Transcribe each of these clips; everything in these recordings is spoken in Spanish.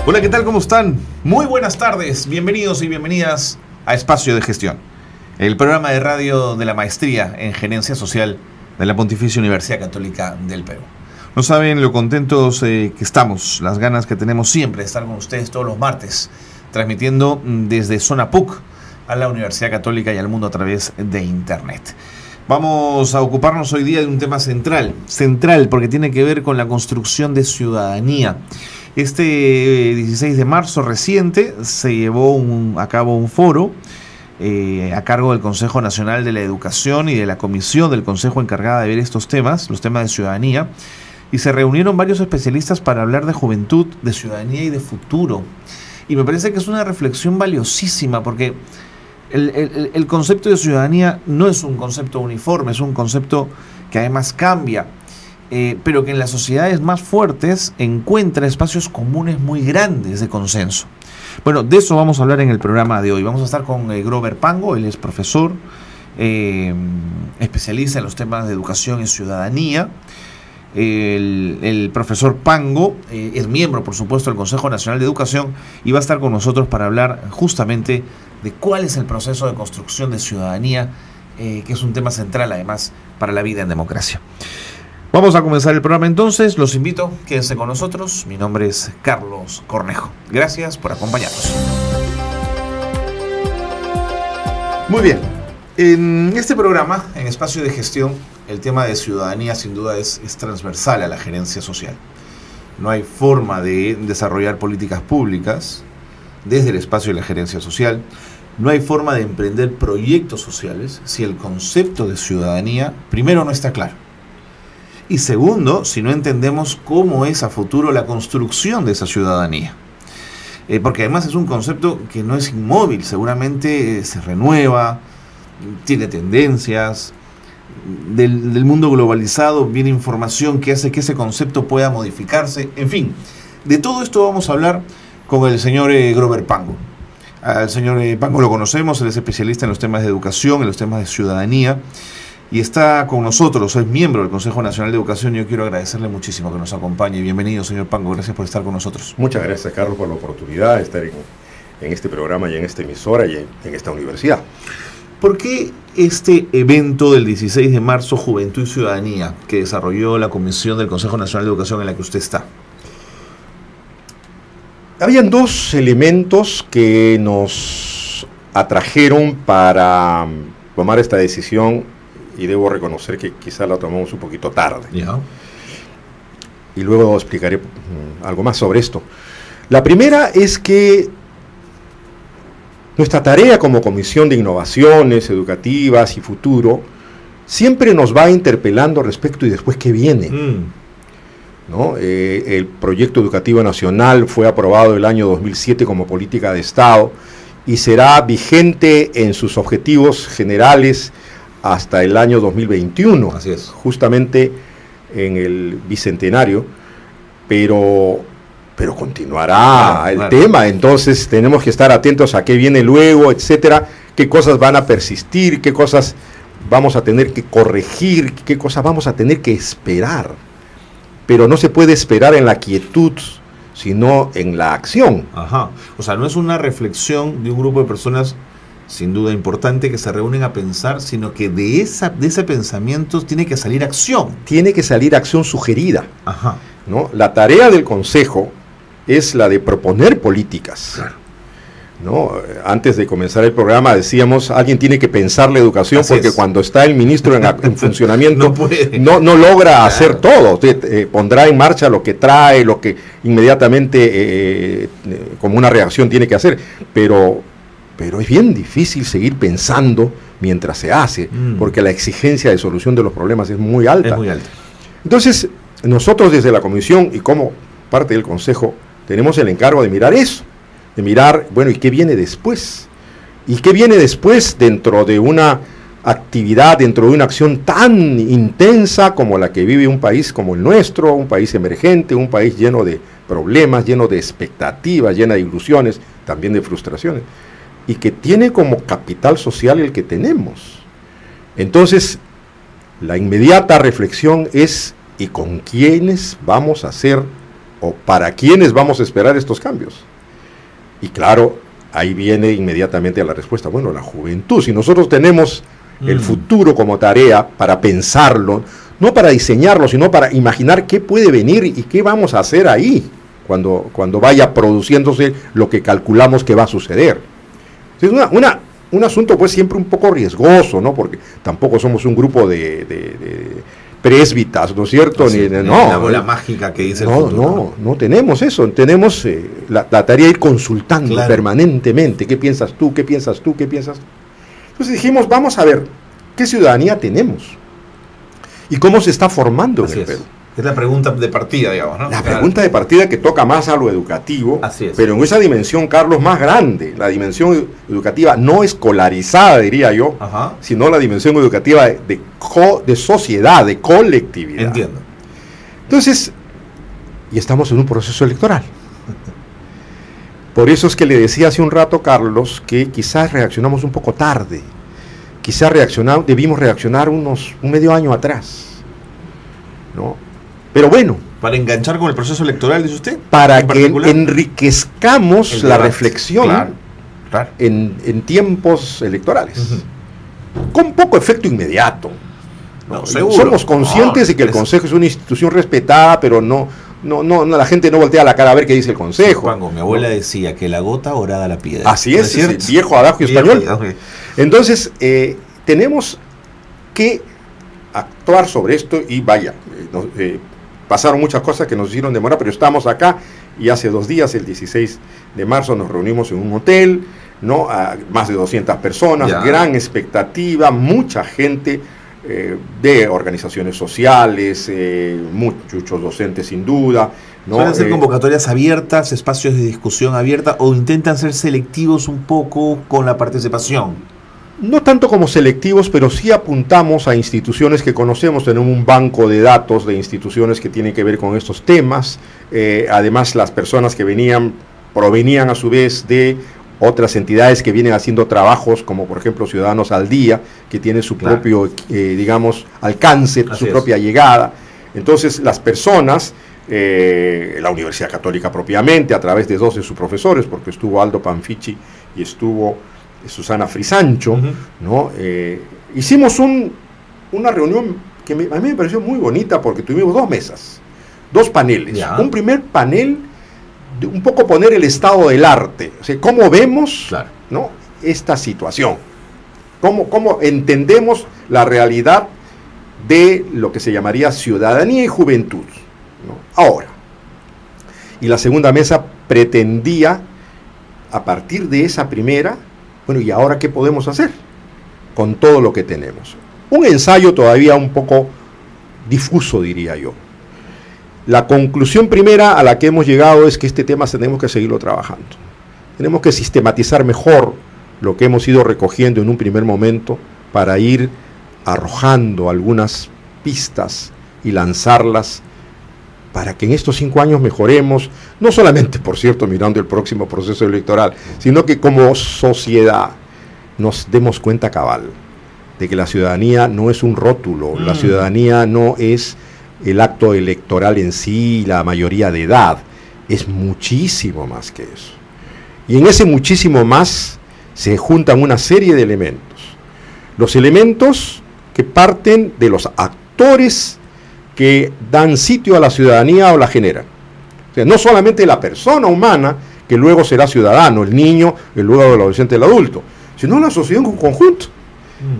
Hola, ¿qué tal? ¿Cómo están? Muy buenas tardes, bienvenidos y bienvenidas a Espacio de Gestión, el programa de radio de la Maestría en Gerencia Social de la Pontificia Universidad Católica del Perú. No saben lo contentos que estamos, las ganas que tenemos siempre de estar con ustedes todos los martes, transmitiendo desde Zona PUC a la Universidad Católica y al mundo a través de Internet. Vamos a ocuparnos hoy día de un tema central porque tiene que ver con la construcción de ciudadanía. Este 16 de marzo reciente se llevó a cabo un foro a cargo del Consejo Nacional de la Educación y de la Comisión del Consejo encargada de ver estos temas, los temas de ciudadanía, y se reunieron varios especialistas para hablar de juventud, de ciudadanía y de futuro. Y me parece que es una reflexión valiosísima porque el concepto de ciudadanía no es un concepto uniforme, es un concepto que además cambia. Pero que en las sociedades más fuertes encuentra espacios comunes muy grandes de consenso. Bueno, de eso vamos a hablar en el programa de hoy. Vamos a estar con Grover Pango, él es profesor, especialista en los temas de educación y ciudadanía. El profesor Pango es miembro, por supuesto, del Consejo Nacional de Educación y va a estar con nosotros para hablar justamente de cuál es el proceso de construcción de ciudadanía, que es un tema central, además, para la vida en democracia. Vamos a comenzar el programa entonces, los invito, quédense con nosotros, mi nombre es Carlos Cornejo, gracias por acompañarnos. Muy bien, en este programa, en Espacio de Gestión, el tema de ciudadanía sin duda es transversal a la gerencia social. No hay forma de desarrollar políticas públicas desde el espacio de la gerencia social, no hay forma de emprender proyectos sociales si el concepto de ciudadanía, primero, no está claro. Y segundo, si no entendemos cómo es a futuro la construcción de esa ciudadanía. Porque además es un concepto que no es inmóvil, seguramente se renueva, tiene tendencias. Del mundo globalizado viene información que hace que ese concepto pueda modificarse. En fin, de todo esto vamos a hablar con el señor Grover Pango. Al señor Pango lo conocemos, él es especialista en los temas de educación, en los temas de ciudadanía. Y está con nosotros, es miembro del Consejo Nacional de Educación y yo quiero agradecerle muchísimo que nos acompañe. Bienvenido, señor Pango, gracias por estar con nosotros. Muchas gracias, Carlos, por la oportunidad de estar en este programa y en esta emisora y en esta universidad. ¿Por qué este evento del 16 de marzo, Juventud y Ciudadanía, que desarrolló la Comisión del Consejo Nacional de Educación en la que usted está? Habían dos elementos que nos atrajeron para tomar esta decisión. Y debo reconocer que quizá la tomamos un poquito tarde. Yeah. Y luego explicaré algo más sobre esto. La primera es que nuestra tarea como Comisión de Innovaciones Educativas y Futuro siempre nos va interpelando respecto y después qué viene. ¿No? El Proyecto Educativo Nacional fue aprobado el año 2007 como política de Estado y será vigente en sus objetivos generales hasta el año 2021, así es, justamente en el bicentenario, pero continuará el tema, entonces tenemos que estar atentos a qué viene luego, etcétera, qué cosas van a persistir, qué cosas vamos a tener que corregir, qué cosas vamos a tener que esperar, pero no se puede esperar en la quietud, sino en la acción. Ajá, o sea, no es una reflexión de un grupo de personas sin duda importante que se reúnen a pensar, sino que de ese pensamiento tiene que salir acción. Tiene que salir acción sugerida. Ajá. ¿No? La tarea del Consejo es la de proponer políticas. Claro. ¿No? Antes de comenzar el programa decíamos, alguien tiene que pensar la educación. Así porque es. Cuando está el ministro en funcionamiento no logra hacer todo. Pondrá en marcha lo que trae, lo que inmediatamente como una reacción tiene que hacer, pero es bien difícil seguir pensando mientras se hace, porque la exigencia de solución de los problemas es muy alta. Es muy alta. Entonces, nosotros desde la Comisión y como parte del Consejo, tenemos el encargo de mirar eso, de mirar, bueno, ¿y qué viene después? ¿Y qué viene después dentro de una actividad, dentro de una acción tan intensa como la que vive un país como el nuestro, un país emergente, un país lleno de problemas, lleno de expectativas, lleno de ilusiones, también de frustraciones, y que tiene como capital social el que tenemos? Entonces, la inmediata reflexión es, ¿y con quiénes vamos a hacer ¿O para quiénes vamos a esperar estos cambios? Y claro, ahí viene inmediatamente la respuesta, bueno, la juventud. Si nosotros tenemos el futuro como tarea para pensarlo, no para diseñarlo, sino para imaginar qué puede venir y qué vamos a hacer ahí cuando vaya produciéndose lo que calculamos que va a suceder. Es un asunto pues siempre un poco riesgoso, ¿no? Porque tampoco somos un grupo de presbitas, ¿no es cierto? Sí, no, la bola mágica que dice el futuro. No tenemos eso, tenemos la tarea de ir consultando permanentemente, ¿qué piensas tú? ¿Qué piensas tú? ¿Qué piensas tú? Entonces dijimos, vamos a ver, ¿qué ciudadanía tenemos? ¿Y cómo se está formando en el Perú? Es la pregunta de partida, digamos, ¿no? La pregunta de partida que toca más a lo educativo, pero en esa dimensión, Carlos, más grande, la dimensión educativa no escolarizada, diría yo, sino la dimensión educativa de sociedad, de colectividad. Entiendo. Entonces, y estamos en un proceso electoral. Por eso es que le decía hace un rato, Carlos, que quizás reaccionamos un poco tarde. Quizás debimos reaccionar un medio año atrás, ¿no? Pero bueno. Para enganchar con el proceso electoral, dice usted. Para que enriquezcamos la reflexión en tiempos electorales. Con poco efecto inmediato. No, seguro. Somos conscientes de que el Consejo es una institución respetada, pero no, la gente no voltea la cara a ver qué dice el Consejo. Juanjo, mi abuela decía que la gota horada la piedra. Así es el viejo adagio español. Entonces, tenemos que actuar sobre esto y vaya, pasaron muchas cosas que nos hicieron demorar, pero estamos acá y hace 2 días, el 16 de marzo, nos reunimos en un hotel, ¿no? A más de 200 personas, gran expectativa, mucha gente de organizaciones sociales, muchos docentes sin duda, ¿no? ¿Suelen ser convocatorias abiertas, espacios de discusión abierta o intentan ser selectivos un poco con la participación? No tanto como selectivos, pero sí apuntamos a instituciones que conocemos, tenemos un banco de datos de instituciones que tienen que ver con estos temas, además las personas que provenían a su vez de otras entidades que vienen haciendo trabajos, como por ejemplo Ciudadanos al Día, que tiene su propio, digamos, alcance, su propia llegada. Entonces las personas, la Universidad Católica propiamente, a través de 2 de sus profesores, porque estuvo Aldo Panfichi y estuvo Susana Frisancho, ¿no? Hicimos una reunión que a mí me pareció muy bonita porque tuvimos 2 mesas, 2 paneles. Un primer panel de un poco poner el estado del arte, o sea, cómo vemos, ¿no? Esta situación, cómo entendemos la realidad de lo que se llamaría ciudadanía y juventud, ¿no? Ahora, y la segunda mesa pretendía, a partir de esa primera, bueno, ¿y ahora qué podemos hacer con todo lo que tenemos? Un ensayo todavía un poco difuso, diría yo. La conclusión primera a la que hemos llegado es que este tema tenemos que seguirlo trabajando. Tenemos que sistematizar mejor lo que hemos ido recogiendo en un primer momento para ir arrojando algunas pistas y lanzarlas para que en estos 5 años mejoremos, no solamente, por cierto, mirando el próximo proceso electoral, sino que como sociedad nos demos cuenta cabal de que la ciudadanía no es un rótulo, la ciudadanía no es el acto electoral en sí, la mayoría de edad, es muchísimo más que eso. Y en ese muchísimo más se juntan una serie de elementos. Los elementos que parten de los actores que dan sitio a la ciudadanía o la generan. O sea, no solamente la persona humana, que luego será ciudadano, el niño, y luego el adolescente, el adulto, sino la sociedad en conjunto.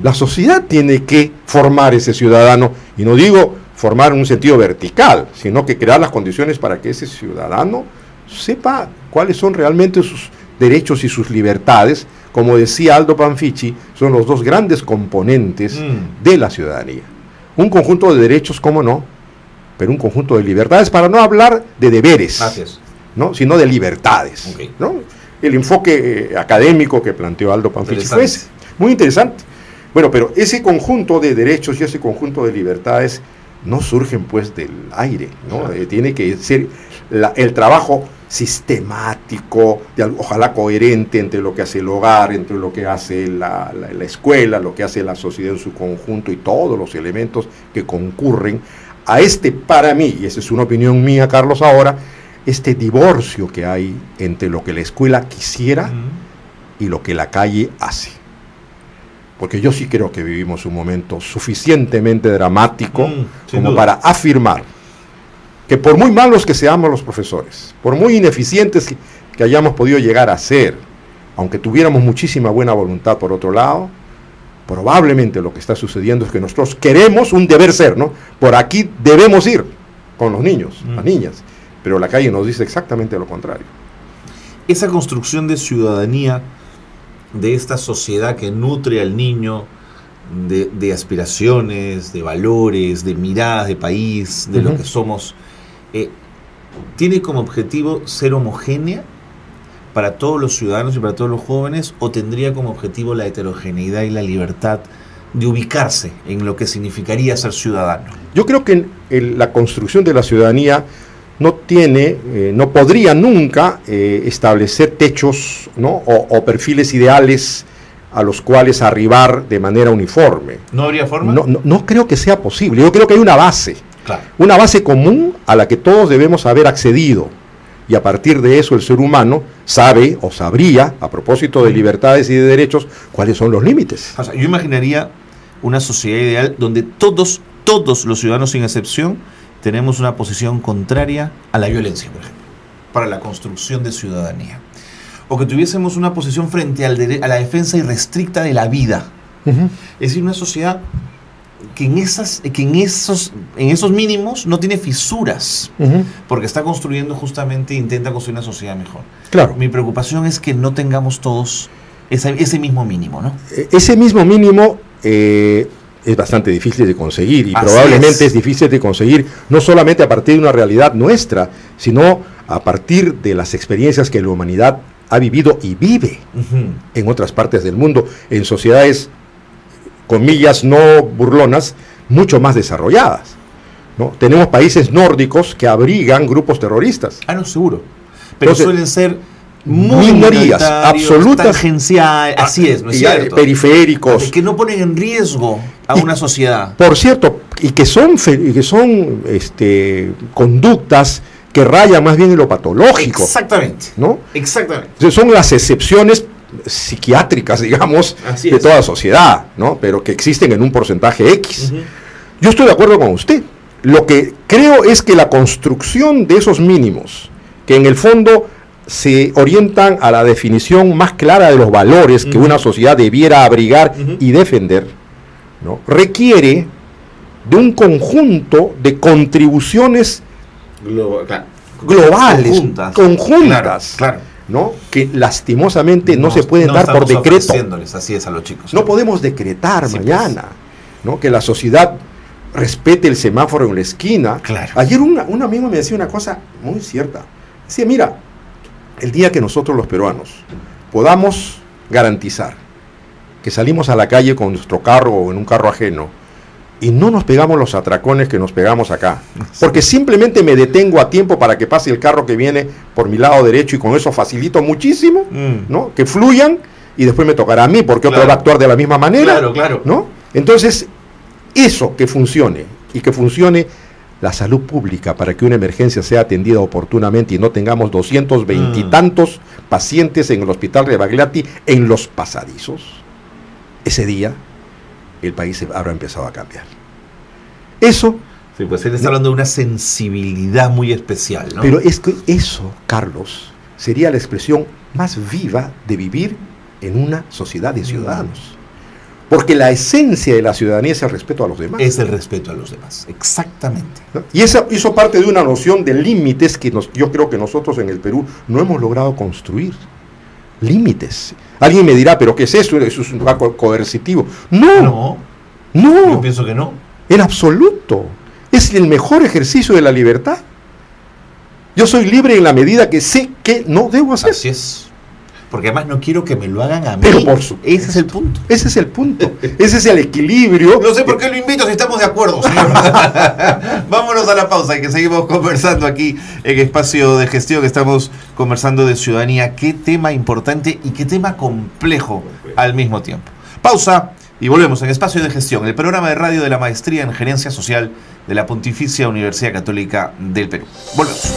La sociedad tiene que formar ese ciudadano, y no digo formar en un sentido vertical, sino que crear las condiciones para que ese ciudadano sepa cuáles son realmente sus derechos y sus libertades. Como decía Aldo Panfichi, son los 2 grandes componentes de la ciudadanía. Un conjunto de derechos, cómo no, pero un conjunto de libertades, para no hablar de deberes, ¿no? Sino de libertades, ¿no? El enfoque académico que planteó Aldo Panfichi fue ese, muy interesante. Bueno, pero ese conjunto de derechos y ese conjunto de libertades no surgen pues del aire, ¿no? Tiene que ser el trabajo sistemático, ojalá coherente entre lo que hace el hogar, entre lo que hace la escuela, lo que hace la sociedad en su conjunto y todos los elementos que concurren a para mí, y esa es una opinión mía, Carlos, ahora, este divorcio que hay entre lo que la escuela quisiera y lo que la calle hace. Porque yo sí creo que vivimos un momento suficientemente dramático como para afirmar que por muy malos que seamos los profesores, por muy ineficientes que hayamos podido llegar a ser, aunque tuviéramos muchísima buena voluntad por otro lado, probablemente lo que está sucediendo es que nosotros queremos un deber ser, ¿no? Por aquí debemos ir con los niños, las niñas, pero la calle nos dice exactamente lo contrario. Esa construcción de ciudadanía, de esta sociedad que nutre al niño de aspiraciones, de valores, de miradas de país, de lo que somos, ¿tiene como objetivo ser homogénea para todos los ciudadanos y para todos los jóvenes, o tendría como objetivo la heterogeneidad y la libertad de ubicarse en lo que significaría ser ciudadano? Yo creo que la construcción de la ciudadanía no podría nunca establecer techos, ¿no? o perfiles ideales a los cuales arribar de manera uniforme. ¿No habría forma? No creo que sea posible. Yo creo que hay una base, una base común a la que todos debemos haber accedido. Y a partir de eso el ser humano sabe o sabría, a propósito de libertades y de derechos, cuáles son los límites. O sea, yo imaginaría una sociedad ideal donde todos los ciudadanos sin excepción tenemos una posición contraria a la violencia, por ejemplo, para la construcción de ciudadanía. O que tuviésemos una posición frente a la defensa irrestricta de la vida. Es decir, una sociedad que en esos mínimos no tiene fisuras, porque está construyendo justamente, intenta construir una sociedad mejor. Claro. Mi preocupación es que no tengamos todos ese mismo mínimo, ¿no? Ese mismo mínimo es bastante difícil de conseguir, y probablemente es difícil de conseguir no solamente a partir de una realidad nuestra, sino a partir de las experiencias que la humanidad ha vivido y vive en otras partes del mundo, en sociedades, comillas no burlonas, mucho más desarrolladas, ¿no? Tenemos países nórdicos que abrigan grupos terroristas. Ah, no, seguro. Pero entonces, suelen ser muy minorías absolutas, tangenciales, así es, ¿no es cierto? Periféricos, que no ponen en riesgo a una sociedad. Por cierto, y que son conductas que rayan más bien en lo patológico. Exactamente, ¿no? Exactamente. Entonces, son las excepciones psiquiátricas, digamos, de toda sociedad, ¿no? Pero que existen en un porcentaje X. Yo estoy de acuerdo con usted. Lo que creo es que la construcción de esos mínimos, que en el fondo se orientan a la definición más clara de los valores que una sociedad debiera abrigar y defender, ¿no? Requiere de un conjunto de contribuciones globales, conjuntas, claro. ¿No? Que lastimosamente no se pueden dar por decreto. Así es a los chicos. No podemos decretar mañana, ¿no? Que la sociedad respete el semáforo en la esquina. Claro. Ayer un amigo me decía una cosa muy cierta. Decía, mira, el día que nosotros los peruanos podamos garantizar que salimos a la calle con nuestro carro o en un carro ajeno y no nos pegamos los atracones que nos pegamos acá, porque simplemente me detengo a tiempo para que pase el carro que viene por mi lado derecho y con eso facilito muchísimo, ¿no? Que fluyan, y después me tocará a mí porque otro va a actuar de la misma manera, ¿no? Entonces, eso que funcione, y que funcione la salud pública para que una emergencia sea atendida oportunamente y no tengamos 220 y tantos pacientes en el hospital de Bagliati en los pasadizos, ese día el país habrá empezado a cambiar. Eso... Sí, pues él está hablando de una sensibilidad muy especial, ¿no? Pero es que eso, Carlos, sería la expresión más viva de vivir en una sociedad de ciudadanos. Porque la esencia de la ciudadanía es el respeto a los demás. Es el respeto a los demás, exactamente. ¿No? Y eso hizo parte de una noción de límites que yo creo que nosotros en el Perú no hemos logrado construir. Límites. Alguien me dirá, ¿pero qué es eso? Eso es un poco coercitivo. No. Yo pienso que no. En absoluto. Es el mejor ejercicio de la libertad. Yo soy libre en la medida que sé que no debo hacer. Así es. Porque además no quiero que me lo hagan a mí. Pero por supuesto. Ese es el punto. Ese es el punto. Ese es el equilibrio. No sé por qué lo invito si estamos de acuerdo, señor. Vámonos a la pausa y que seguimos conversando aquí en Espacio de Gestión, que estamos conversando de ciudadanía. Qué tema importante y qué tema complejo al mismo tiempo. Pausa y volvemos en Espacio de Gestión, el programa de radio de la Maestría en Gerencia Social de la Pontificia Universidad Católica del Perú. Volvemos.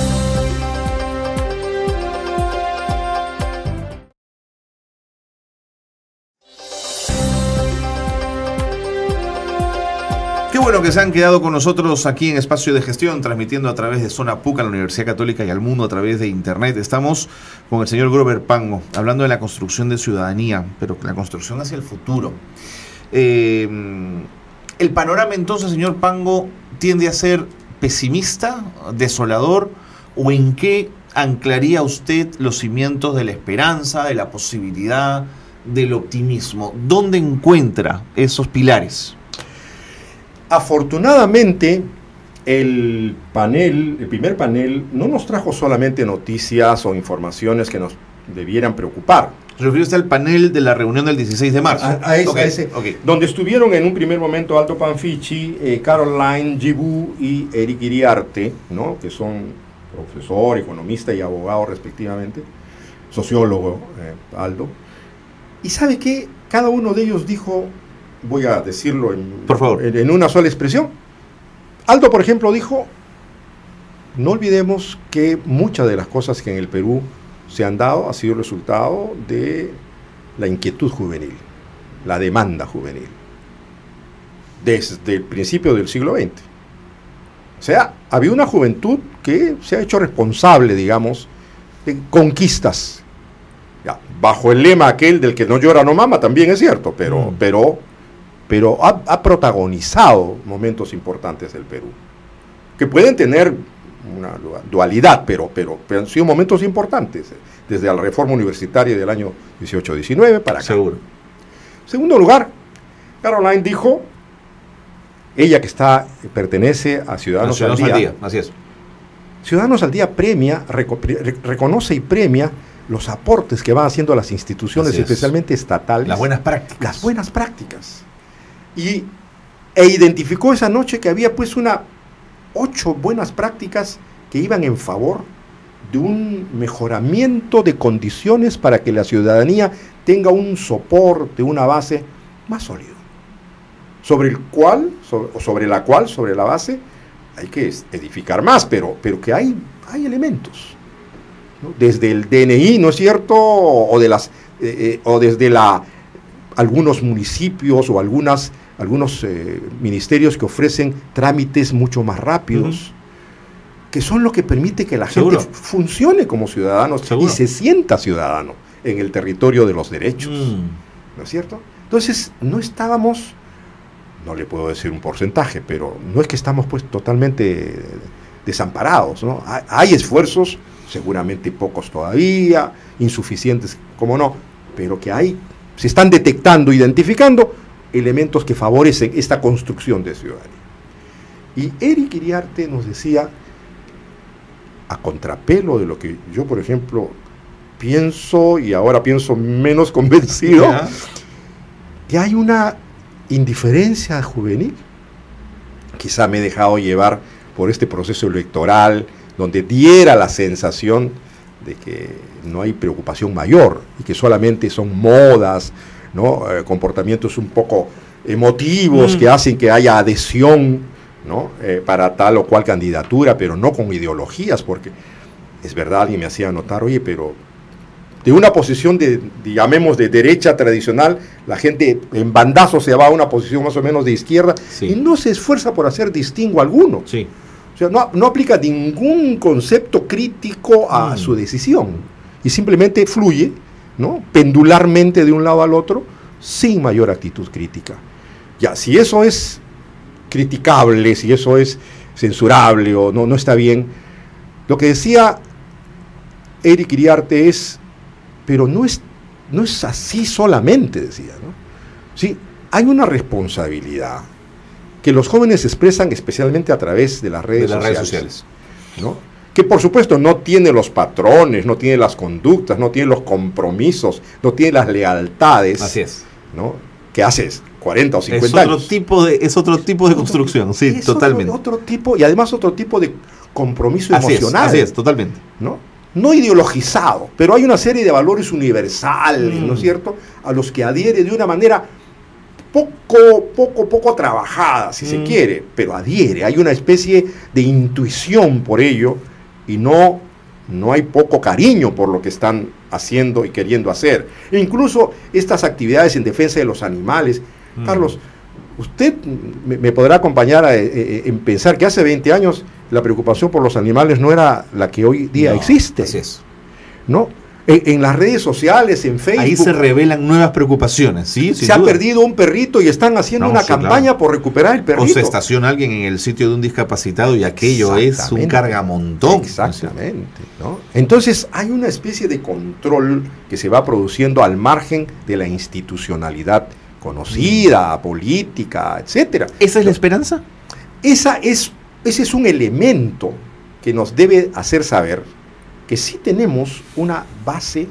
bueno que se han quedado con nosotros aquí en Espacio de Gestión, transmitiendo a través de Zona PUC a la Universidad Católica y al mundo a través de Internet. Estamos con el señor Grover Pango, hablando de la construcción de ciudadanía, pero la construcción hacia el futuro. El panorama entonces, señor Pango, tiende a ser pesimista, desolador, ¿o en qué anclaría usted los cimientos de la esperanza, de la posibilidad, del optimismo? ¿Dónde encuentra esos pilares? Afortunadamente, el primer panel, no nos trajo solamente noticias o informaciones que nos debieran preocupar. ¿Se refiere usted al panel de la reunión del 16 de marzo? A ese, donde estuvieron en un primer momento Aldo Panfichi, Caroline Gibou y Eric Iriarte, ¿no? Que son profesor, economista y abogado respectivamente, sociólogo, Aldo. Y ¿sabe qué? Cada uno de ellos dijo, voy a decirlo por favor, en una sola expresión. Aldo, por ejemplo, dijo, no olvidemos que muchas de las cosas que en el Perú se han dado ha sido resultado de la inquietud juvenil, la demanda juvenil, desde el principio del siglo XX. O sea, había una juventud que se ha hecho responsable, digamos, de conquistas. Ya, bajo el lema aquel del que no llora no mama, también es cierto, pero ha protagonizado momentos importantes del Perú, que pueden tener una dualidad, pero han sido momentos importantes, desde la reforma universitaria del año 18-19 para acá. Seguro. En segundo lugar, Caroline dijo, ella que pertenece a Ciudadanos al Día, así es. Ciudadanos al Día reconoce y premia los aportes que van haciendo las instituciones, especialmente estatales. Las buenas prácticas. Las buenas prácticas. E identificó esa noche que había pues 8 buenas prácticas que iban en favor de un mejoramiento de condiciones para que la ciudadanía tenga un soporte, una base más sólido, sobre la base hay que edificar más, pero que hay elementos, ¿no? Desde el DNI, ¿no es cierto? O desde algunos municipios o algunos ministerios que ofrecen trámites mucho más rápidos, que son lo que permite que la gente funcione como ciudadanos y se sienta ciudadano en el territorio de los derechos, ¿no es cierto? Entonces, no estábamos, no le puedo decir un porcentaje, pero no es que estamos pues totalmente desamparados, ¿no? Hay esfuerzos, seguramente pocos todavía, insuficientes, como no, pero que se están detectando, identificando elementos que favorecen esta construcción de ciudadanía. Y Eric Iriarte nos decía, a contrapelo de lo que yo, por ejemplo, pienso, y ahora pienso menos convencido, que hay una indiferencia juvenil. Quizá me he dejado llevar por este proceso electoral, donde diera la sensación de que no hay preocupación mayor, y que solamente son modas, ¿no? Comportamientos un poco emotivos que hacen que haya adhesión, ¿no? Para tal o cual candidatura, pero no con ideologías, porque es verdad, alguien me hacía notar, oye, pero de una posición digamos, de derecha tradicional, la gente en bandazo se va a una posición más o menos de izquierda, y no se esfuerza por hacer distingo alguno. Sí. O sea, no aplica ningún concepto crítico a su decisión, y simplemente fluye, ¿no? Pendularmente de un lado al otro, sin mayor actitud crítica. Ya, si eso es criticable, si eso es censurable o no está bien, lo que decía Eric Iriarte pero no es así solamente, decía, ¿no? Sí, hay una responsabilidad que los jóvenes expresan especialmente a través de las redes sociales, ¿no? Que por supuesto no tiene los patrones, no tiene las conductas, no tiene los compromisos, no tiene las lealtades. Así es, ¿no? Que haces 40 o 50 años. Es otro tipo de construcción, sí, totalmente. Otro tipo, y además otro tipo de compromiso emocional. Así es, totalmente. No ideologizado, pero hay una serie de valores universales, ¿no es cierto?, a los que adhiere de una manera poco trabajada, si se quiere, pero adhiere. Hay una especie de intuición por ello, y no hay poco cariño por lo que están haciendo y queriendo hacer. E incluso estas actividades en defensa de los animales, Carlos, Usted me podrá acompañar en pensar que hace 20 años la preocupación por los animales no era la que hoy día existe. Así es. ¿No? En las redes sociales, en Facebook. Ahí se revelan nuevas preocupaciones, ¿sí? Se ha perdido un perrito y están haciendo una campaña por recuperar el perrito. O se estaciona alguien en el sitio de un discapacitado y aquello es un cargamontón. Exactamente, ¿no? Entonces hay una especie de control que se va produciendo al margen de la institucionalidad conocida, política, etcétera. ¿Esa es la esperanza? Ese es un elemento que nos debe hacer saber que sí tenemos una base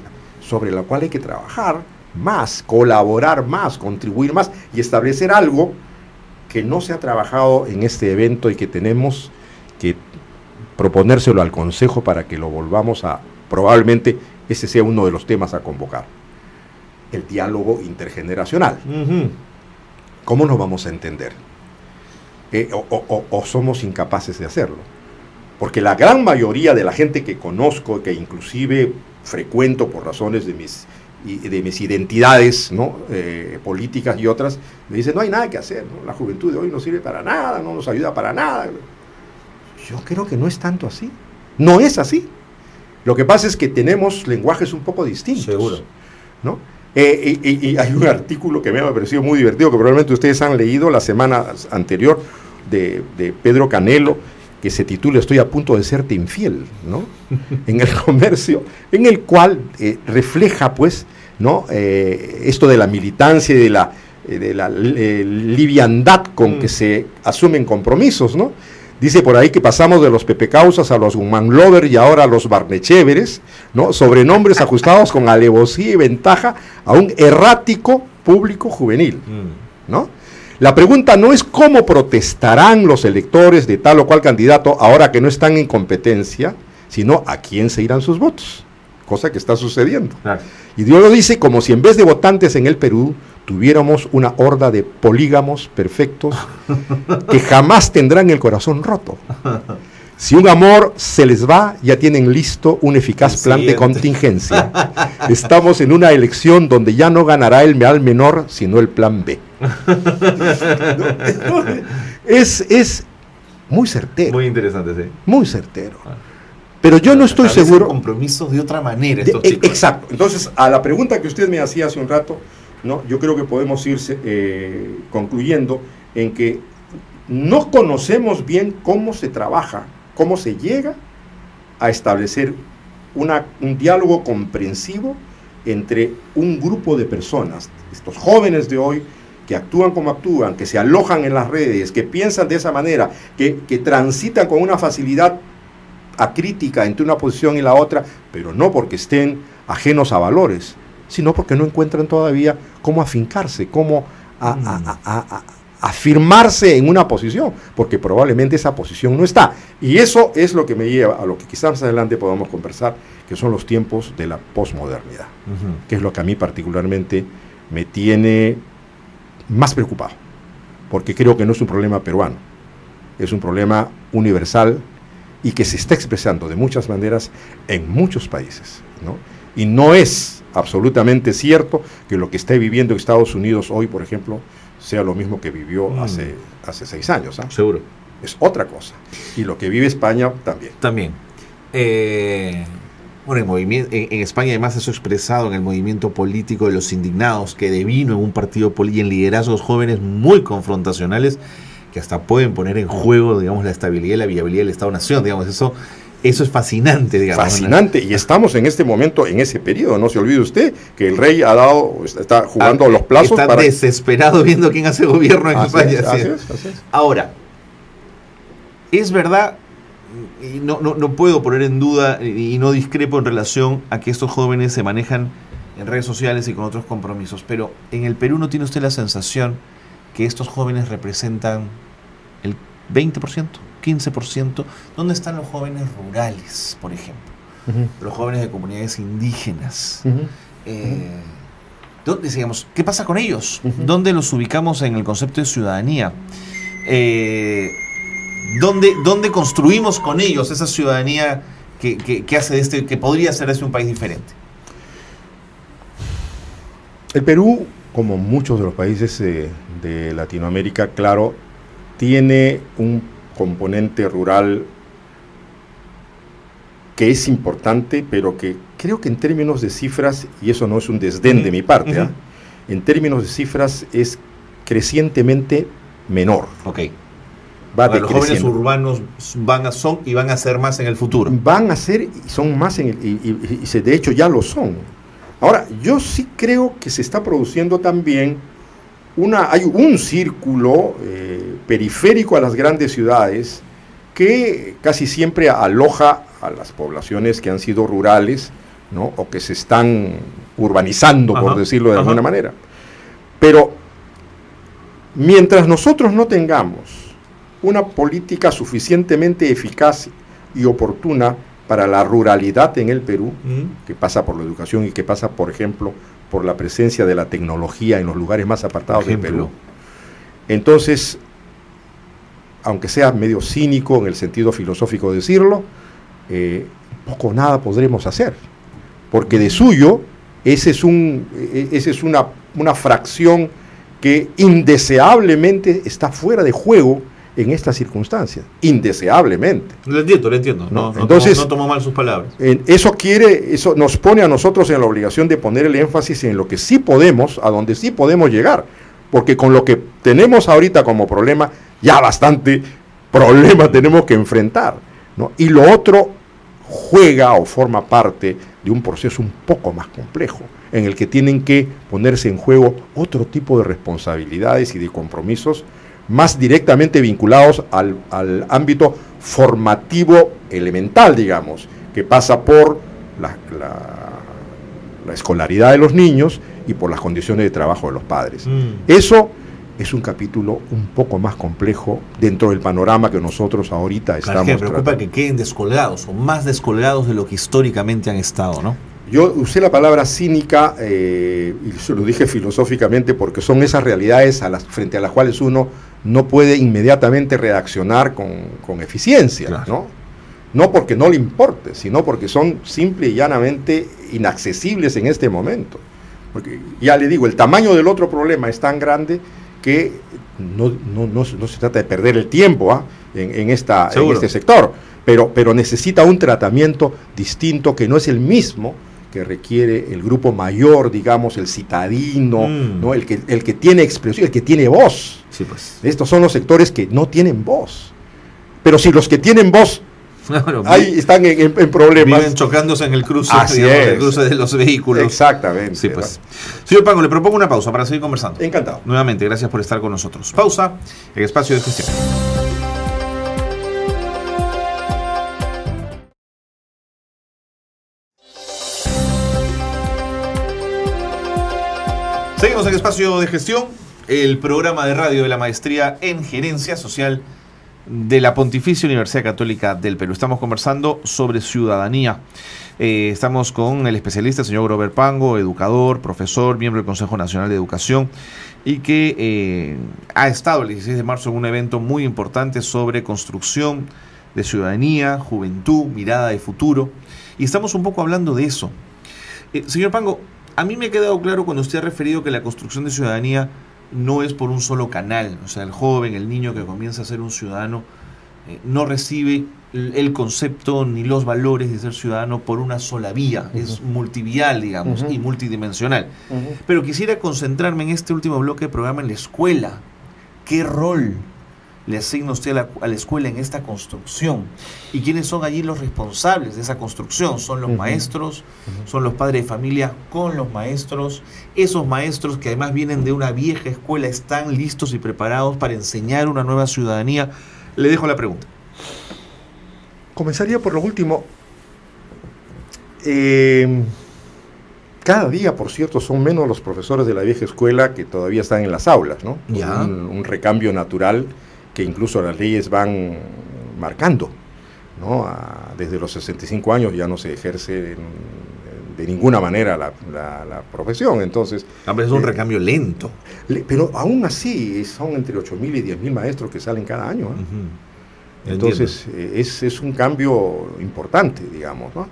sobre la cual hay que trabajar más, colaborar más, contribuir más y establecer algo que no se ha trabajado en este evento y que tenemos que proponérselo al Consejo para que lo volvamos a, probablemente ese sea uno de los temas a convocar. El diálogo intergeneracional. ¿Cómo nos vamos a entender? ¿O somos incapaces de hacerlo? Porque la gran mayoría de la gente que conozco, que inclusive frecuento por razones de mis identidades, ¿no? Políticas y otras, me dicen, no hay nada que hacer, ¿no? La juventud de hoy no sirve para nada, no nos ayuda para nada. Yo creo que no es tanto así. No es así. Lo que pasa es que tenemos lenguajes un poco distintos. Seguro. ¿No? Y hay un artículo que me ha parecido muy divertido, que probablemente ustedes han leído la semana anterior, de Pedro Canelo, que se titula Estoy a punto de serte infiel, ¿no? En El Comercio, en el cual refleja, pues, ¿no? Esto de la militancia y de la liviandad con que se asumen compromisos, ¿no? Dice por ahí que pasamos de los Pepe Causas a los Human Lover y ahora a los Barnechéveres, ¿no? Sobrenombres ajustados con alevosía y ventaja a un errático público juvenil, ¿no? La pregunta no es cómo protestarán los electores de tal o cual candidato ahora que no están en competencia, sino a quién se irán sus votos, cosa que está sucediendo. Claro. Y Dios lo dice como si en vez de votantes en el Perú tuviéramos una horda de polígamos perfectos que jamás tendrán el corazón roto. Si un amor se les va, ya tienen listo un eficaz plan de contingencia. Estamos en una elección donde ya no ganará el mal menor, sino el plan B. Es muy certero. Muy interesante, sí. Muy certero. Pero yo no estoy seguro. Compromisos de otra manera estos chicos. Exacto. Entonces, a la pregunta que usted me hacía hace un rato, ¿no? Yo creo que podemos irse concluyendo en que no conocemos bien cómo se trabaja, cómo se llega a establecer un diálogo comprensivo entre un grupo de personas, estos jóvenes de hoy, que actúan como actúan, que se alojan en las redes, que piensan de esa manera, que transitan con una facilidad acrítica entre una posición y la otra, pero no porque estén ajenos a valores, sino porque no encuentran todavía cómo afincarse, cómo afirmarse en una posición, porque probablemente esa posición no está. Y eso es lo que me lleva a lo que quizás más adelante podamos conversar, que son los tiempos de la posmodernidad, que es lo que a mí particularmente me tiene más preocupado, porque creo que no es un problema peruano, es un problema universal y que se está expresando de muchas maneras en muchos países, ¿no? Y no es absolutamente cierto que lo que está viviendo Estados Unidos hoy, por ejemplo, sea lo mismo que vivió hace 6 años. Seguro. Es otra cosa. Y lo que vive España también. También. Bueno, en España además eso expresado en el movimiento político de los indignados, que devino en un partido político y en liderazgos jóvenes muy confrontacionales, que hasta pueden poner en juego, digamos, la estabilidad y la viabilidad del Estado-Nación, digamos, eso es fascinante, digamos. Fascinante, y estamos en este momento, en ese periodo, no se olvide usted que el rey está jugando los plazos. Está desesperado viendo quién hace gobierno en España. Así es. Ahora, es verdad, y no puedo poner en duda y no discrepo en relación a que estos jóvenes se manejan en redes sociales y con otros compromisos, pero en el Perú ¿no tiene usted la sensación que estos jóvenes representan el 20%, 15%? ¿Dónde están los jóvenes rurales, por ejemplo? Los jóvenes de comunidades indígenas. ¿Dónde, digamos, qué pasa con ellos? ¿Dónde los ubicamos en el concepto de ciudadanía? ¿Dónde construimos con ellos esa ciudadanía que hace que podría hacer un país diferente? El Perú como muchos de los países de Latinoamérica, claro, tiene un componente rural que es importante, pero que creo que en términos de cifras, y eso no es un desdén de mi parte, en términos de cifras es crecientemente menor. Ok. Va los jóvenes urbanos son y van a ser más en el futuro. Van a ser y son más, de hecho ya lo son. Ahora, yo sí creo que se está produciendo también hay un círculo periférico a las grandes ciudades que casi siempre aloja a las poblaciones que han sido rurales, ¿no? O que se están urbanizando, por decirlo de alguna manera. Pero mientras nosotros no tengamos una política suficientemente eficaz y oportuna para la ruralidad en el Perú, que pasa por la educación y que pasa, por ejemplo, por la presencia de la tecnología en los lugares más apartados del Perú. Entonces, aunque sea medio cínico en el sentido filosófico de decirlo, poco o nada podremos hacer, porque de suyo, esa es una fracción que indeseablemente está fuera de juego en estas circunstancias, indeseablemente. Lo entiendo. Entonces, no tomo mal sus palabras. Eso nos pone a nosotros en la obligación de poner el énfasis en lo que sí podemos, a donde sí podemos llegar, porque con lo que tenemos ahorita como problema, ya bastante problema tenemos que enfrentar, ¿no? Y lo otro juega o forma parte de un proceso un poco más complejo, en el que tienen que ponerse en juego otro tipo de responsabilidades y de compromisos más directamente vinculados al ámbito formativo elemental, digamos, que pasa por la escolaridad de los niños y por las condiciones de trabajo de los padres. Eso es un capítulo un poco más complejo dentro del panorama que nosotros ahorita estamos tratando. Me preocupa que queden descolgados, o más descolgados de lo que históricamente han estado, ¿no? Yo usé la palabra cínica, y se lo dije filosóficamente, porque son esas realidades frente a las cuales uno no puede inmediatamente reaccionar con eficiencia, claro. No porque no le importe, sino porque son simple y llanamente inaccesibles en este momento. Porque, ya le digo, el tamaño del otro problema es tan grande que no se trata de perder el tiempo en este sector, pero necesita un tratamiento distinto que no es el mismo que requiere el grupo mayor, digamos, el citadino, ¿no? el que tiene expresión, el que tiene voz. Sí, pues. Estos son los sectores que no tienen voz. Pero si los que tienen voz ahí están en problemas. Viven chocándose en el cruce, el cruce de los vehículos. Exactamente. Sí, pues. Señor Pango, le propongo una pausa para seguir conversando. Encantado. Nuevamente, gracias por estar con nosotros. Pausa en Espacio de Gestión. Seguimos en Espacio de Gestión, el programa de radio de la Maestría en Gerencia Social de la Pontificia Universidad Católica del Perú. Estamos conversando sobre ciudadanía. Estamos con el especialista, el señor Grover Pango, educador, profesor, miembro del Consejo Nacional de Educación, y que ha estado el 16 de marzo en un evento muy importante sobre construcción de ciudadanía, juventud, mirada de futuro. Y estamos un poco hablando de eso. Señor Pango, a mí me ha quedado claro cuando usted ha referido que la construcción de ciudadanía no es por un solo canal. O sea, el joven, el niño que comienza a ser un ciudadano, no recibe el concepto ni los valores de ser ciudadano por una sola vía. Es multivial, digamos, y multidimensional. Pero quisiera concentrarme en este último bloque de programa en la escuela. ¿Qué rol le asigna usted a la escuela en esta construcción? ¿Y quiénes son allí los responsables de esa construcción? ¿Son los maestros? ¿Son los padres de familia con los maestros? Esos maestros que además vienen de una vieja escuela, ¿están listos y preparados para enseñar una nueva ciudadanía? Le dejo la pregunta. Comenzaría por lo último. Cada día, por cierto, son menos los profesores de la vieja escuela que todavía están en las aulas, ¿no? Ya. Un recambio natural que incluso las leyes van marcando, ¿no? Desde los 65 años ya no se ejerce de ninguna manera la profesión, entonces... Es un recambio lento. Pero aún así son entre 8.000 y 10.000 maestros que salen cada año, ¿eh? Entonces es un cambio importante, digamos, ¿no?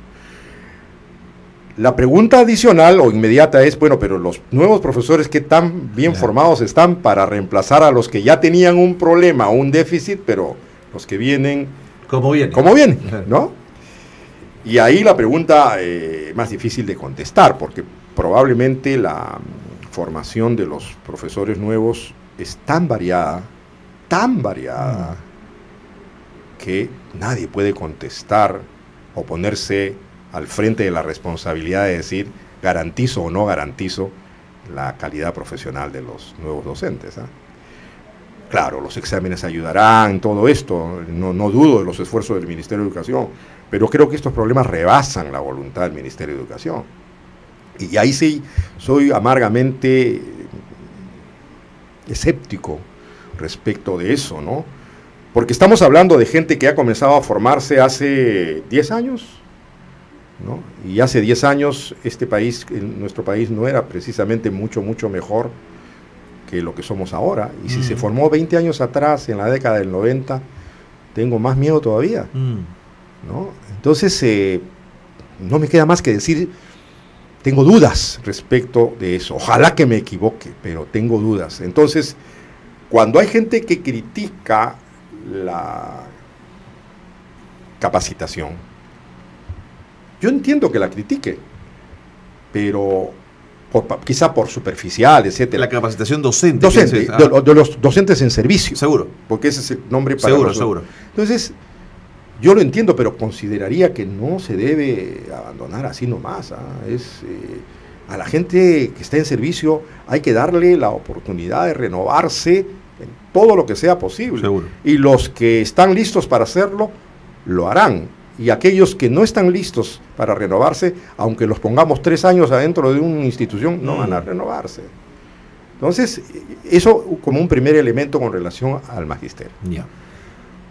La pregunta adicional o inmediata es, bueno, pero los nuevos profesores, ¿qué tan bien formados están para reemplazar a los que ya tenían un problema, un déficit, pero los que vienen como vienen, ¿no? Y ahí la pregunta más difícil de contestar, porque probablemente la formación de los profesores nuevos es tan variada, que nadie puede contestar o ponerse al frente de la responsabilidad de decir garantizo o no garantizo la calidad profesional de los nuevos docentes. Claro, los exámenes ayudarán, todo esto, no dudo de los esfuerzos del Ministerio de Educación, pero creo que estos problemas rebasan la voluntad del Ministerio de Educación. Y ahí sí soy amargamente escéptico respecto de eso, ¿no? Porque estamos hablando de gente que ha comenzado a formarse hace 10 años, ¿no? Y hace 10 años nuestro país no era precisamente mucho mejor que lo que somos ahora. Y si se formó 20 años atrás, en la década del 90, tengo más miedo todavía, ¿no? Entonces, no me queda más que decir, tengo dudas respecto de eso. Ojalá que me equivoque, pero tengo dudas. Entonces, cuando hay gente que critica la capacitación, yo entiendo que la critique, pero quizá por superficial, etcétera. La capacitación docente. De los docentes en servicio. Seguro. Porque ese es el nombre para seguro. Entonces, yo lo entiendo, pero consideraría que no se debe abandonar así nomás. A la gente que está en servicio hay que darle la oportunidad de renovarse en todo lo que sea posible. Seguro. Y los que están listos para hacerlo, lo harán. Y aquellos que no están listos para renovarse, aunque los pongamos 3 años adentro de una institución, no van a renovarse. Entonces, eso como un primer elemento con relación al magisterio. Yeah.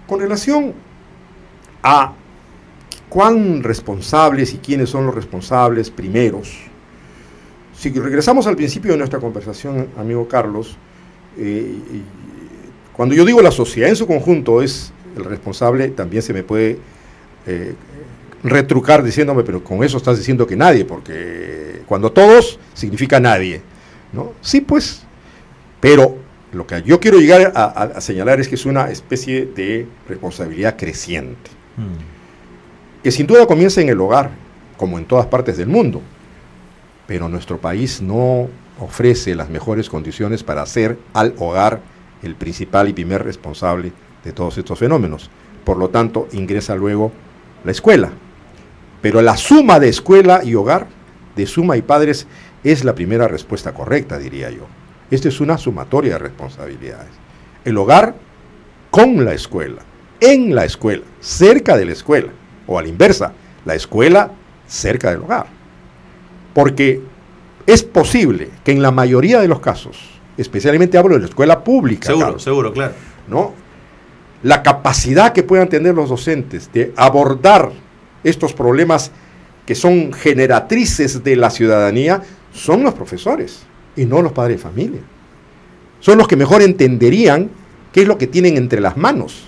Con relación a cuán responsables y quiénes son los responsables primeros, si regresamos al principio de nuestra conversación, amigo Carlos, cuando yo digo la sociedad en su conjunto es el responsable, también se me puede retrucar diciéndome, pero con eso estás diciendo que nadie, porque cuando todos significa nadie, ¿no? Sí, pues, pero lo que yo quiero llegar a señalar es que es una especie de responsabilidad creciente, que sin duda comienza en el hogar, como en todas partes del mundo, pero nuestro país no ofrece las mejores condiciones para hacer al hogar el principal y primer responsable de todos estos fenómenos. Por lo tanto, ingresa luego la escuela. Pero la suma de escuela y hogar, de suma y padres, es la primera respuesta correcta, diría yo. Esto es una sumatoria de responsabilidades. El hogar con la escuela, en la escuela, cerca de la escuela, o a la inversa, la escuela cerca del hogar. Porque es posible que en la mayoría de los casos, especialmente hablo de la escuela pública, Seguro, claro. ¿no?, la capacidad que puedan tener los docentes de abordar estos problemas que son generatrices de la ciudadanía son los profesores y no los padres de familia. Son los que mejor entenderían qué es lo que tienen entre las manos.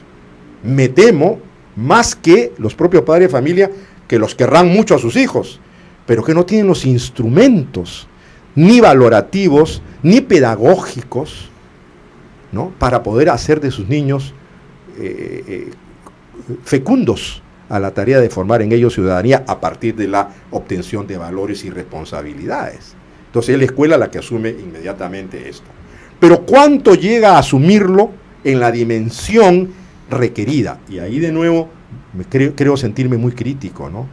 Me temo más que los propios padres de familia, que los querrán mucho a sus hijos, pero que no tienen los instrumentos ni valorativos ni pedagógicos, ¿no?, para poder hacer de sus niños fecundos a la tarea de formar en ellos ciudadanía a partir de la obtención de valores y responsabilidades. Entonces es la escuela la que asume inmediatamente esto. Pero ¿cuánto llega a asumirlo en la dimensión requerida? Y ahí de nuevo creo sentirme muy crítico, ¿no?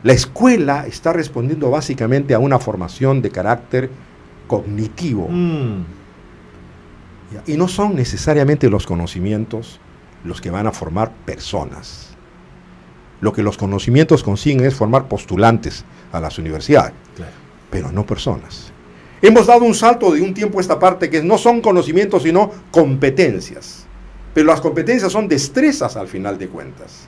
La escuela está respondiendo básicamente a una formación de carácter cognitivo. Y no son necesariamente los conocimientos los que van a formar personas. Lo que los conocimientos consiguen es formar postulantes a las universidades, claro, pero no personas. Hemos dado un salto de un tiempo a esta parte que no son conocimientos sino competencias, pero las competencias son destrezas al final de cuentas.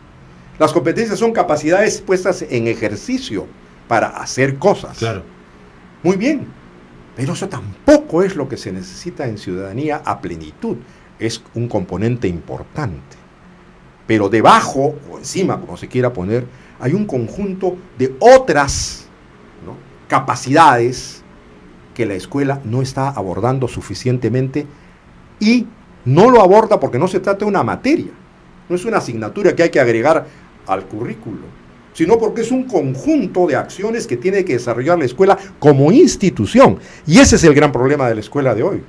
Las competencias son capacidades puestas en ejercicio para hacer cosas. Claro. Muy bien, pero eso tampoco es lo que se necesita en ciudadanía a plenitud. Es un componente importante. Pero debajo, o encima, como se quiera poner, hay un conjunto de otras ¿no?, capacidades que la escuela no está abordando suficientemente, y no lo aborda porque no se trata de una materia, no es una asignatura que hay que agregar al currículo, sino porque es un conjunto de acciones que tiene que desarrollar la escuela como institución. Y ese es el gran problema de la escuela de hoy,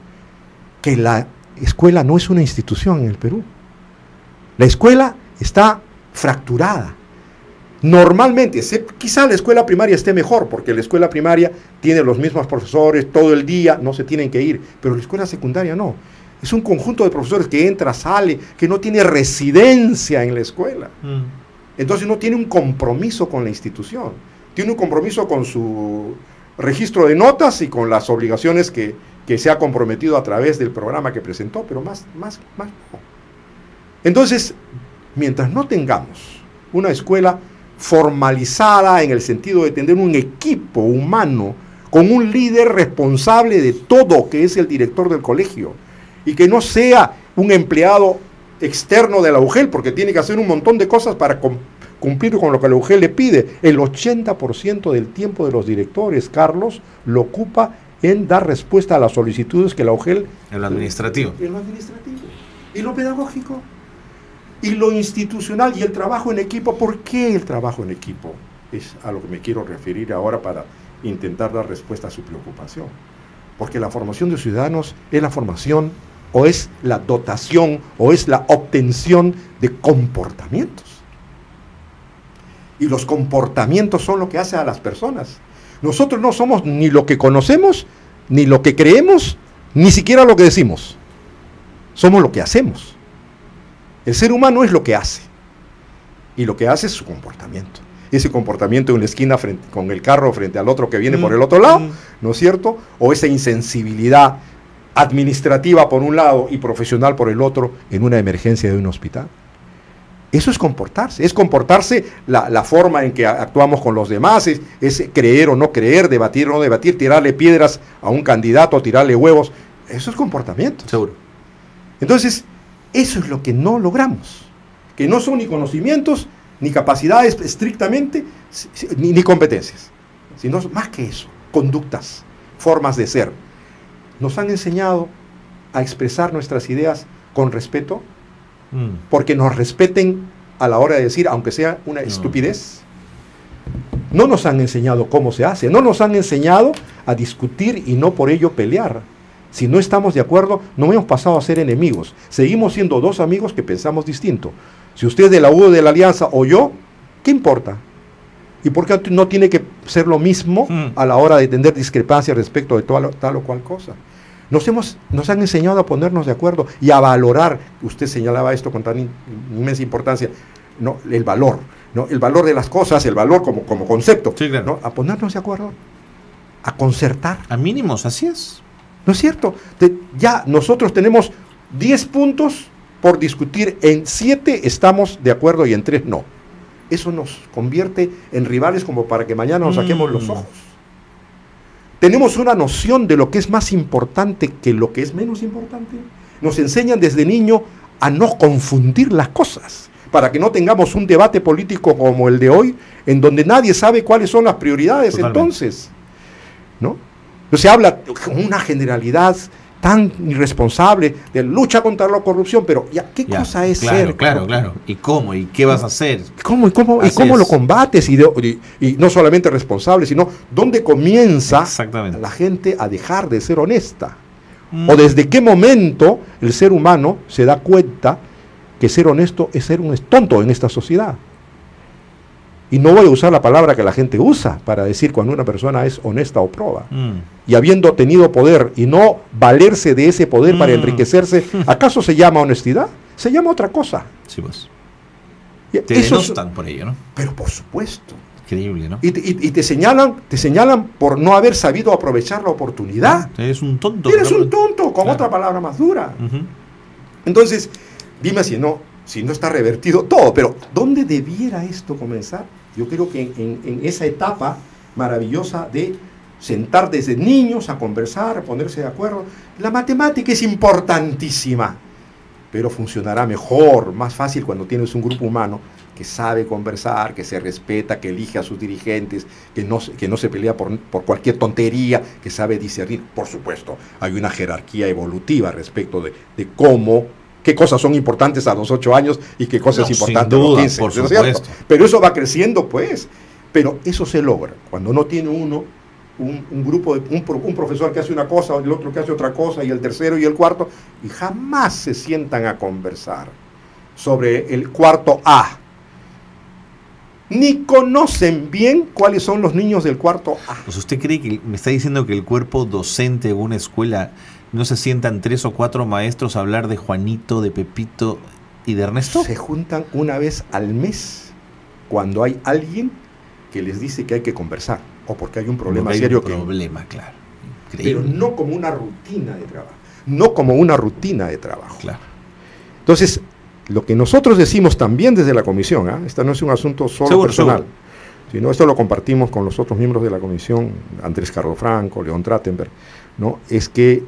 que la escuela no es una institución en el Perú. La escuela está fracturada. Normalmente, quizá la escuela primaria esté mejor, porque la escuela primaria tiene los mismos profesores todo el día, no se tienen que ir, pero la escuela secundaria no. Es un conjunto de profesores que entra, sale, que no tiene residencia en la escuela. Entonces no tiene un compromiso con la institución, tiene un compromiso con su registro de notas y con las obligaciones que se ha comprometido a través del programa que presentó, pero más no. Entonces, mientras no tengamos una escuela formalizada en el sentido de tener un equipo humano con un líder responsable de todo, que es el director del colegio, y que no sea un empleado externo de la UGEL, porque tiene que hacer un montón de cosas para cumplir con lo que la UGEL le pide. El 80% del tiempo de los directores, Carlos, lo ocupa en dar respuesta a las solicitudes que la UGEL... En lo administrativo. En lo administrativo. Y lo pedagógico. Y lo institucional y el trabajo en equipo. ¿Por qué el trabajo en equipo? Es a lo que me quiero referir ahora para intentar dar respuesta a su preocupación. Porque la formación de ciudadanos es la formación, o es la dotación, o es la obtención de comportamientos. Y los comportamientos son lo que hace a las personas. Nosotros no somos ni lo que conocemos, ni lo que creemos, ni siquiera lo que decimos. Somos lo que hacemos. El ser humano es lo que hace. Y lo que hace es su comportamiento. Ese comportamiento en la esquina con el carro frente al otro que viene por el otro lado, ¿no es cierto? O esa insensibilidad administrativa por un lado y profesional por el otro en una emergencia de un hospital. Eso es comportarse la forma en que actuamos con los demás, es creer o no creer, debatir o no debatir, tirarle piedras a un candidato, tirarle huevos. Eso es comportamiento. Seguro. Entonces, eso es lo que no logramos, que no son ni conocimientos, ni capacidades estrictamente, ni competencias, sino más que eso, conductas, formas de ser. Nos han enseñado a expresar nuestras ideas con respeto, porque nos respeten a la hora de decir, aunque sea una estupidez. No nos han enseñado cómo se hace, no nos han enseñado a discutir y no por ello pelear. Si no estamos de acuerdo, no hemos pasado a ser enemigos. Seguimos siendo dos amigos que pensamos distinto. Si usted es de la U o de la Alianza o yo, ¿qué importa? ¿Y por qué no tiene que ser lo mismo a la hora de tener discrepancias respecto de tal o cual cosa? Nos han enseñado a ponernos de acuerdo y a valorar. Usted señalaba esto con tan inmensa importancia, ¿no? El valor, ¿no? El valor de las cosas, el valor como concepto, sí, claro, ¿no? A ponernos de acuerdo, a concertar. A mínimos, así es. ¿No es cierto? Ya nosotros tenemos 10 puntos por discutir, en 7 estamos de acuerdo y en 3 no. Eso nos convierte en rivales como para que mañana nos saquemos los ojos. Tenemos una noción de lo que es más importante que lo que es menos importante. Nos enseñan desde niño a no confundir las cosas, para que no tengamos un debate político como el de hoy, en donde nadie sabe cuáles son las prioridades. Totalmente. Entonces, ¿no? Se habla con una generalidad tan irresponsable de lucha contra la corrupción, pero ¿qué cosa es ser? Claro. ¿Y cómo? ¿Y qué vas a hacer? ¿Cómo lo combates? Y no solamente responsable, sino ¿dónde comienza la gente a dejar de ser honesta? ¿O desde qué momento el ser humano se da cuenta que ser honesto es ser un tonto en esta sociedad? Y no voy a usar la palabra que la gente usa para decir cuando una persona es honesta o proba. Y habiendo tenido poder y no valerse de ese poder para enriquecerse, ¿acaso se llama honestidad? Se llama otra cosa. Sí, pues. Te denostan por ello, ¿no? Pero por supuesto. Increíble, ¿no? Y te señalan por no haber sabido aprovechar la oportunidad. Eres un tonto. Eres un tonto, con otra palabra más dura. Entonces, dime si no está revertido todo, pero ¿dónde debiera esto comenzar? Yo creo que en esa etapa maravillosa de sentar desde niños a conversar, a ponerse de acuerdo. La matemática es importantísima, pero funcionará mejor, más fácil cuando tienes un grupo humano que sabe conversar, que se respeta, que elige a sus dirigentes, que no se pelea por cualquier tontería, que sabe discernir. Por supuesto, hay una jerarquía evolutiva respecto de qué cosas son importantes a los 8 años y qué cosas importantes a los 15. Por supuesto. Pero eso va creciendo, pues. Pero eso se logra cuando no tiene uno un grupo, un profesor que hace una cosa, el otro que hace otra cosa, y el tercero y el cuarto, y jamás se sientan a conversar sobre el cuarto A. Ni conocen bien cuáles son los niños del cuarto A. Pues ¿usted cree que me está diciendo que el cuerpo docente de una escuela no se sientan 3 o 4 maestros a hablar de Juanito, de Pepito y de Ernesto? Se juntan una vez al mes cuando hay alguien que les dice que hay que conversar o porque hay un problema serio. Claro. Increíble. Pero no como una rutina de trabajo. No como una rutina de trabajo. Claro. Entonces, lo que nosotros decimos también desde la comisión, este no es un asunto solo personal, sino esto lo compartimos con los otros miembros de la comisión, Andrés Carlos Franco, León Trattenberg, ¿no? Es que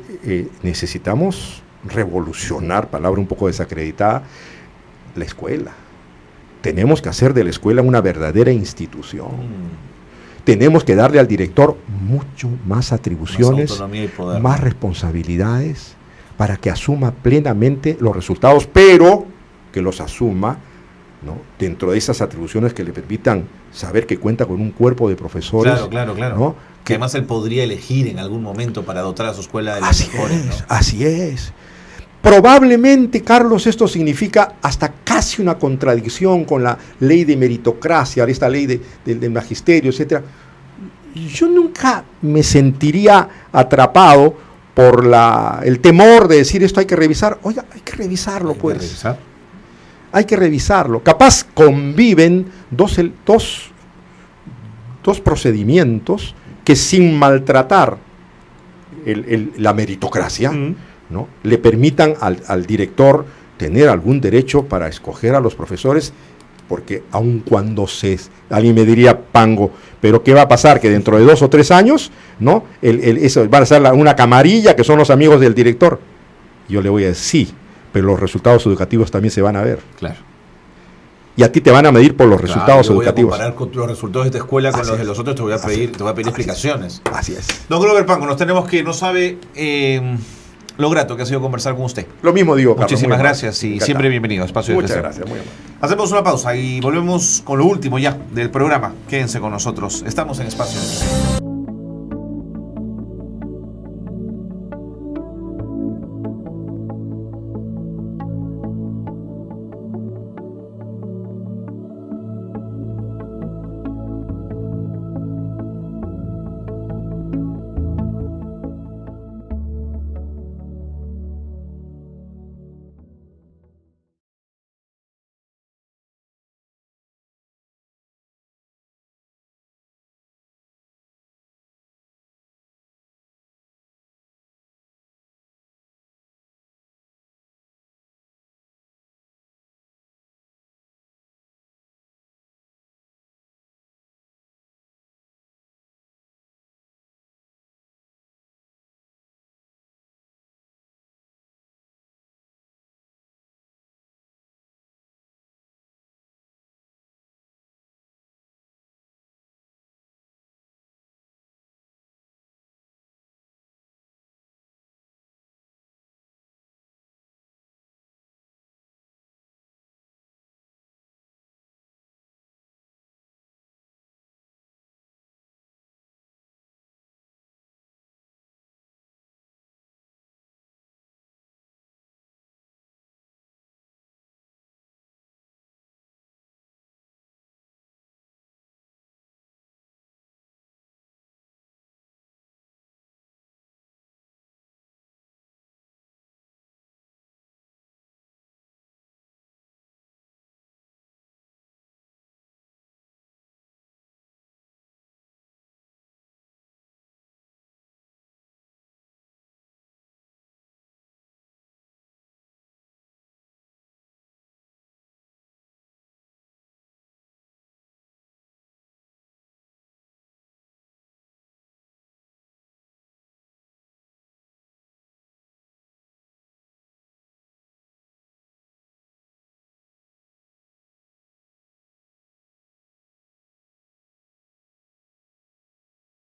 necesitamos revolucionar, palabra un poco desacreditada, la escuela. Tenemos que hacer de la escuela una verdadera institución. Tenemos que darle al director mucho más atribuciones, más autonomía y poder, más responsabilidades, para que asuma plenamente los resultados, pero que los asuma, ¿no?, dentro de esas atribuciones que le permitan saber que cuenta con un cuerpo de profesores. Claro. ¿No? Que además él podría elegir en algún momento para dotar a su escuela de los mejores, ¿no? Así es. Probablemente, Carlos, esto significa hasta casi una contradicción con la ley de meritocracia, esta ley del magisterio, etcétera. Yo nunca me sentiría atrapado por el temor de decir esto hay que revisar. Oiga, hay que revisarlo, pues. Hay que revisarlo. Capaz conviven dos procedimientos que, sin maltratar la meritocracia, ¿no?, le permitan al director tener algún derecho para escoger a los profesores, porque aun cuando alguien me diría, Pango, pero ¿qué va a pasar? Que dentro de 2 o 3 años, ¿no?, eso van a ser una camarilla que son los amigos del director. Yo le voy a decir, sí, pero los resultados educativos también se van a ver. Claro. Y a ti te van a medir por los resultados educativos. Voy a comparar con los resultados de esta escuela con los de los otros, te voy a pedir explicaciones. Así es. Don Glover Pango, nos tenemos que ir, no sabe lo grato que ha sido conversar con usted. Lo mismo digo, Carlos. Muchísimas gracias y siempre bienvenido a Espacio de Gestión. Muchas gracias, muy amable. Hacemos una pausa y volvemos con lo último ya del programa. Quédense con nosotros. Estamos en Espacio de Gestión.